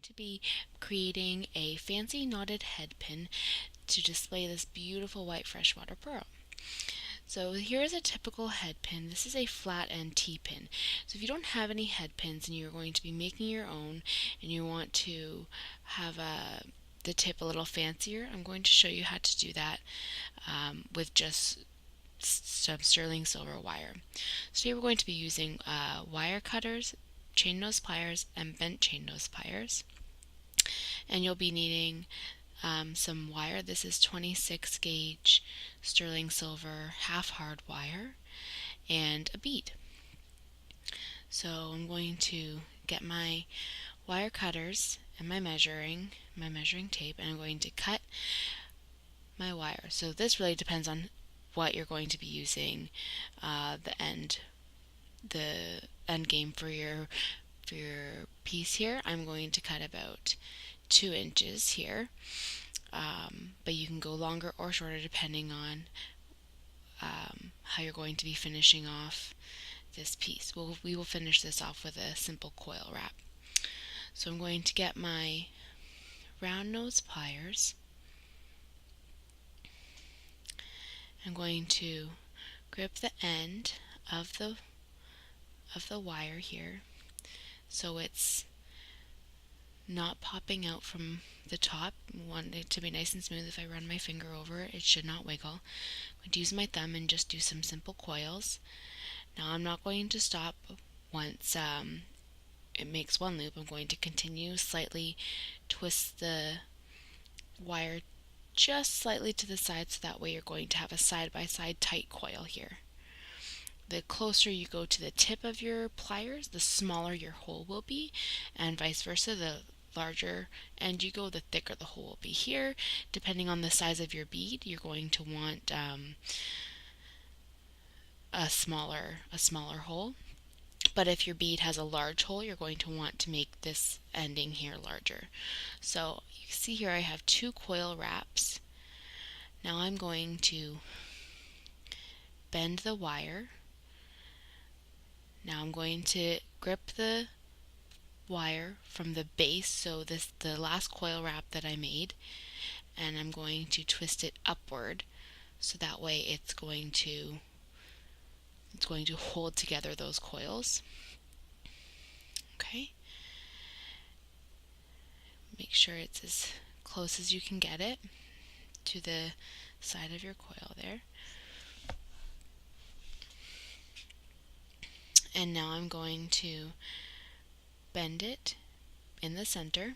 to be creating a fancy knotted head pin to display this beautiful white freshwater pearl. So here's a typical head pin. This is a flat end T-pin. So if you don't have any head pins and you're going to be making your own and you want to have the tip a little fancier, I'm going to show you how to do that with just some sterling silver wire. So today we're going to be using wire cutters, chain nose pliers, and bent chain nose pliers. And you'll be needing some wire. This is 26 gauge sterling silver half hard wire and a bead. So I'm going to get my wire cutters and my measuring tape, and I'm going to cut my wire. So this really depends on what you're going to be using the end game for your piece here. I'm going to cut about 2 inches here, but you can go longer or shorter depending on how you're going to be finishing off this piece. We will finish this off with a simple coil wrap. So I'm going to get my round nose pliers. I'm going to grip the end of the wire here so it's not popping out from the top. I want it to be nice and smooth. If I run my finger over it, it should not wiggle. I'm going to use my thumb and just do some simple coils. Now I'm not going to stop once it makes one loop. I'm going to continue slightly twist the wire just slightly to the side, so that way you're going to have a side-by-side tight coil here. The closer you go to the tip of your pliers, the smaller your hole will be, and vice versa. The larger end you go, the thicker the hole will be. Here, depending on the size of your bead, you're going to want a smaller hole. But if your bead has a large hole, you're going to want to make this ending here larger. So you can see here I have 2 coil wraps. Now I'm going to bend the wire. Now I'm going to grip the wire from the base, so the last coil wrap that I made, and I'm going to twist it upward so that way it's going to hold together those coils. Okay. Make sure it's as close as you can get it to the side of your coil there. And now I'm going to bend it in the center,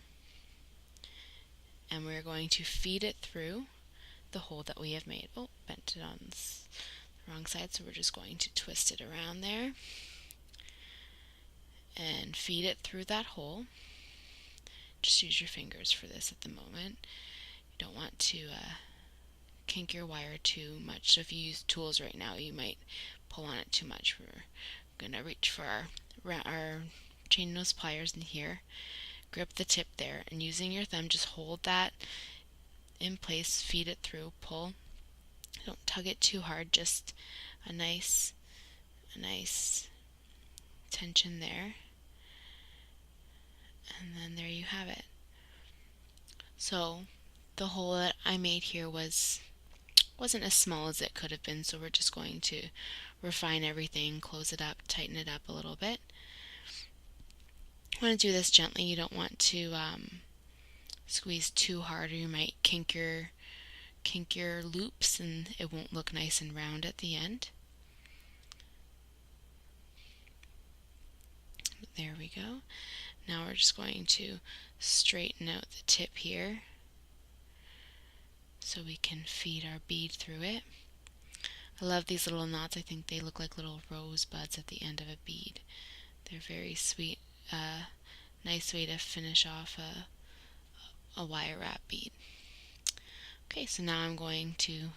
and we're going to feed it through the hole that we have made. Oh, bent it on the wrong side, so we're just going to twist it around there and feed it through that hole. Just use your fingers for this at the moment. You don't want to kink your wire too much, so if you use tools right now you might pull on it too much. We're going to reach for our chain nose pliers in here, grip the tip there, and using your thumb just hold that in place, feed it through, pull. Don't tug it too hard, just a nice tension there, and then there you have it. So the hole that I made here wasn't as small as it could have been, so we're just going to refine everything, close it up, tighten it up a little bit. You want to do this gently. You don't want to squeeze too hard, or you might kink your loops and it won't look nice and round at the end. There we go. Now we're just going to straighten out the tip here so we can feed our bead through it. I love these little knots. I think they look like little rosebuds at the end of a bead. They're very sweet. Nice way to finish off a wire wrap bead. Okay, so now I'm going to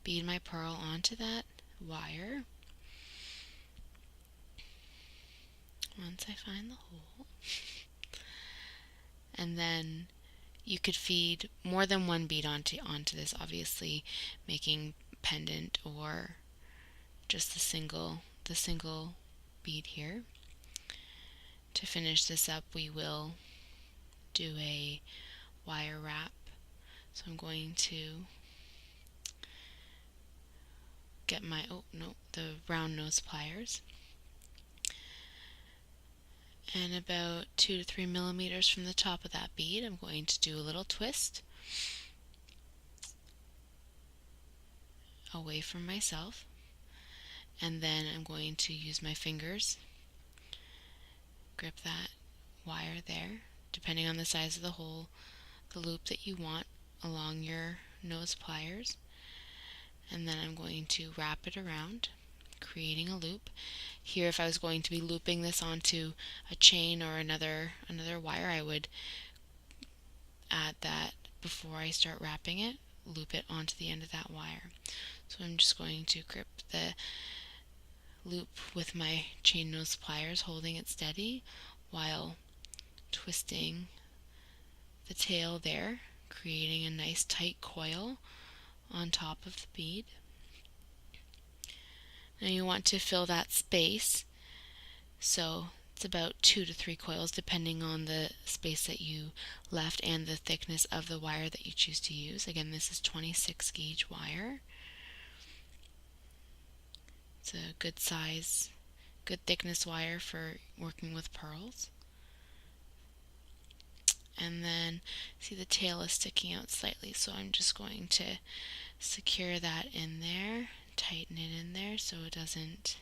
bead my pearl onto that wire. Once I find the hole. And then you could feed more than one bead onto this, obviously making pendant or just the single bead here. To finish this up, we will do a wire wrap. So I'm going to get my, the round nose pliers, and about 2 to 3 millimeters from the top of that bead I'm going to do a little twist away from myself, and then I'm going to use my fingers, grip that wire there, depending on the size of the hole, the loop that you want along your nose pliers, and then I'm going to wrap it around, creating a loop. Here, if I was going to be looping this onto a chain or another wire, I would add that before I start wrapping it, loop it onto the end of that wire. So I'm just going to grip the loop with my chain nose pliers, holding it steady while twisting the tail there, creating a nice tight coil on top of the bead. Now you want to fill that space, so it's about 2 to 3 coils depending on the space that you left and the thickness of the wire that you choose to use. Again, this is 26 gauge wire. It's a good size, good thickness wire for working with pearls. And then see the tail is sticking out slightly, so I'm just going to secure that in there, tighten it in there so it doesn't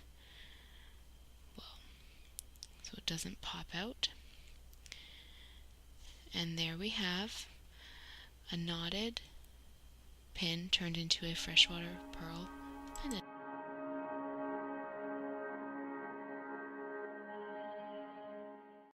pop out. And there we have a knotted pin turned into a freshwater pearl